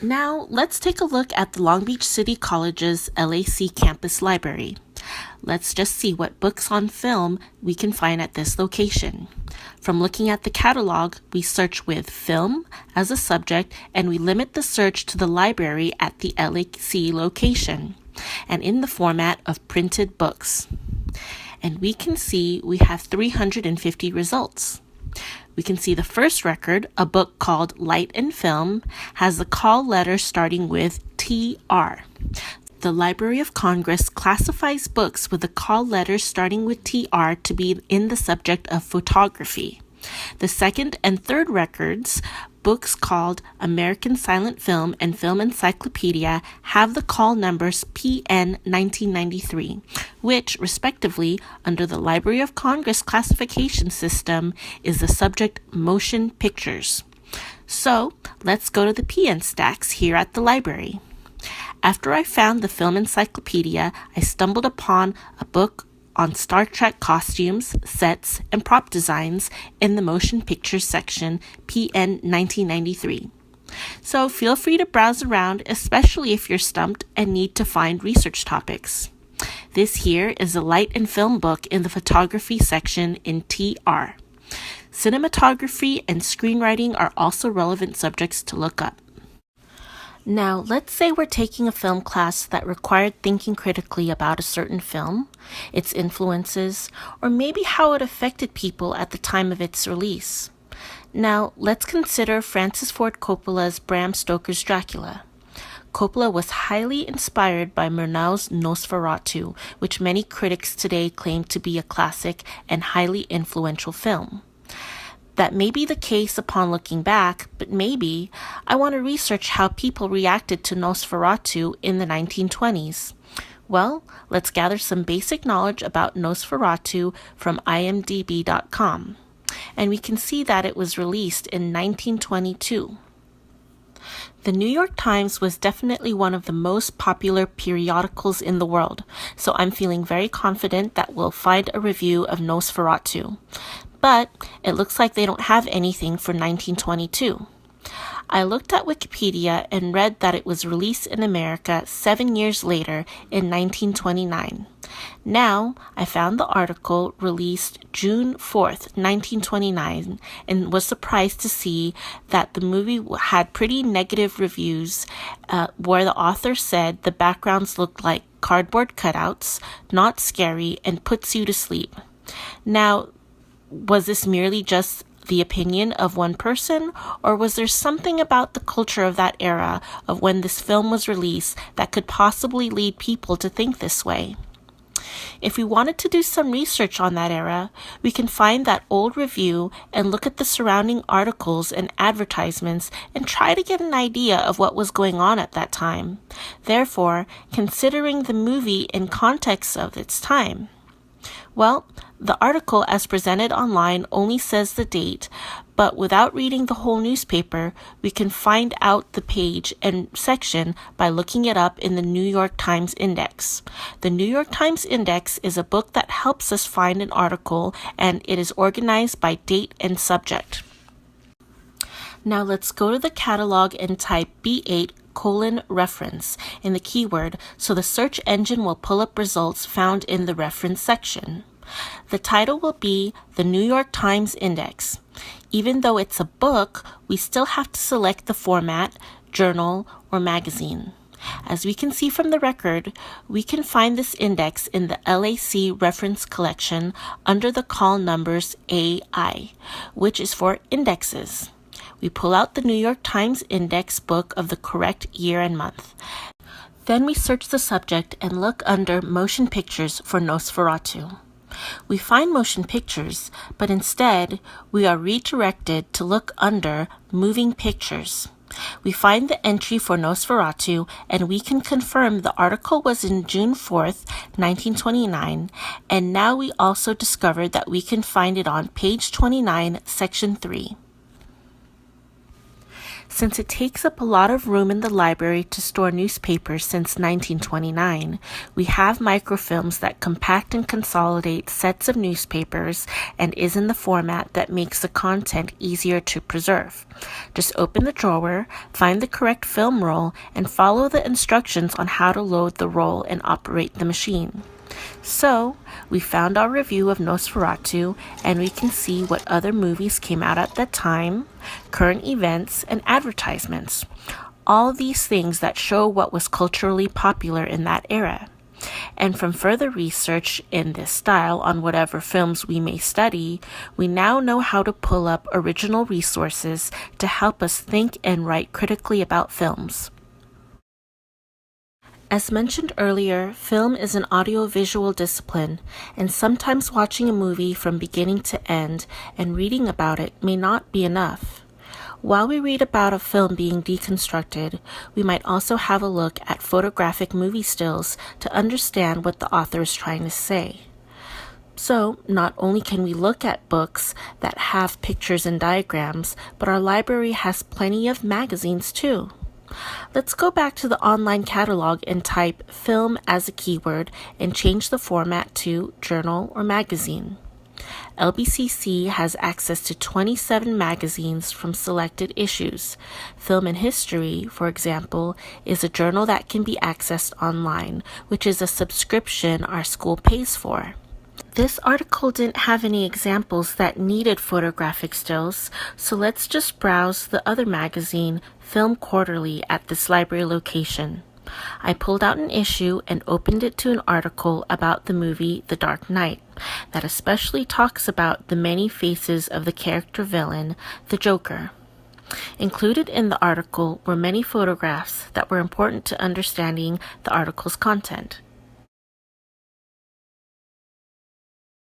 Now, let's take a look at the Long Beach City College's LAC campus library. Let's just see what books on film we can find at this location. From looking at the catalog, we search with film as a subject, and we limit the search to the library at the LAC location, and in the format of printed books. And we can see we have 350 results. We can see the first record, a book called Light and Film, has the call letter starting with TR. The Library of Congress classifies books with the call letters starting with TR to be in the subject of photography. The second and third records, books called American Silent Film and Film Encyclopedia, have the call numbers PN 1993, which, respectively, under the Library of Congress classification system, is the subject motion pictures. So, let's go to the PN stacks here at the library. After I found the Film Encyclopedia, I stumbled upon a book on Star Trek costumes, sets, and prop designs in the motion pictures section, PN 1993. So feel free to browse around, especially if you're stumped and need to find research topics. This here is a light and film book in the photography section in TR. Cinematography and screenwriting are also relevant subjects to look up. Now, let's say we're taking a film class that required thinking critically about a certain film, its influences, or maybe how it affected people at the time of its release. Now, let's consider Francis Ford Coppola's Bram Stoker's Dracula. Coppola was highly inspired by Murnau's Nosferatu, which many critics today claim to be a classic and highly influential film. That may be the case upon looking back, but maybe I want to research how people reacted to Nosferatu in the 1920s. Well, let's gather some basic knowledge about Nosferatu from imdb.com. And we can see that it was released in 1922. The New York Times was definitely one of the most popular periodicals in the world, so I'm feeling very confident that we'll find a review of Nosferatu. But it looks like they don't have anything for 1922. I looked at Wikipedia and read that it was released in America 7 years later in 1929. Now, I found the article released June 4th, 1929, and was surprised to see that the movie had pretty negative reviews where the author said the backgrounds looked like cardboard cutouts, not scary, and puts you to sleep. Now, was this merely just the opinion of one person, or was there something about the culture of that era of when this film was released that could possibly lead people to think this way? If we wanted to do some research on that era, we can find that old review and look at the surrounding articles and advertisements and try to get an idea of what was going on at that time. Therefore, considering the movie in context of its time. Well, the article as presented online only says the date, but without reading the whole newspaper, we can find out the page and section by looking it up in the New York Times Index. The New York Times Index is a book that helps us find an article, and it is organized by date and subject. Now let's go to the catalog and type B8 reference in the keyword so the search engine will pull up results found in the reference section. The title will be the New York Times Index. Even though it's a book, we still have to select the format, journal, or magazine. As we can see from the record, we can find this index in the LAC reference collection under the call numbers AI, which is for indexes. We pull out the New York Times Index book of the correct year and month. Then we search the subject and look under Motion Pictures for Nosferatu. We find motion pictures, but instead we are redirected to look under Moving Pictures. We find the entry for Nosferatu, and we can confirm the article was in June 4th, 1929, and now we also discovered that we can find it on page 29, section 3. Since it takes up a lot of room in the library to store newspapers since 1929, we have microfilms that compact and consolidate sets of newspapers and is in the format that makes the content easier to preserve. Just open the drawer, find the correct film roll, and follow the instructions on how to load the roll and operate the machine. So, we found our review of Nosferatu, and we can see what other movies came out at that time, current events, and advertisements. All these things that show what was culturally popular in that era. And from further research in this style on whatever films we may study, we now know how to pull up original resources to help us think and write critically about films. As mentioned earlier, film is an audiovisual discipline, and sometimes watching a movie from beginning to end and reading about it may not be enough. While we read about a film being deconstructed, we might also have a look at photographic movie stills to understand what the author is trying to say. So, not only can we look at books that have pictures and diagrams, but our library has plenty of magazines too. Let's go back to the online catalog and type film as a keyword and change the format to journal or magazine. LBCC has access to 27 magazines from selected issues. Film and History, for example, is a journal that can be accessed online, which is a subscription our school pays for. This article didn't have any examples that needed photographic stills, so let's just browse the other magazine, Film Quarterly, at this library location. I pulled out an issue and opened it to an article about the movie The Dark Knight that especially talks about the many faces of the character villain, the Joker. Included in the article were many photographs that were important to understanding the article's content.